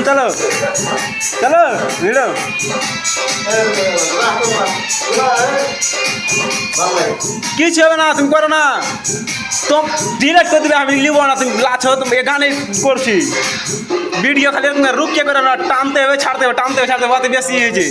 चलो चलो वीडियो কিছু হবে না, তুমি করো না, তুমি ডিলেট করে দিবে, আমি লিব না, তুমি লাছো, তুমি এখানে করছি ভিডিও খালি রুকিয়ে করে না, টানতে হবে ছাড়তে হবে, টানতে হবে ছাড়তে হবে, বেশি হয়েছে।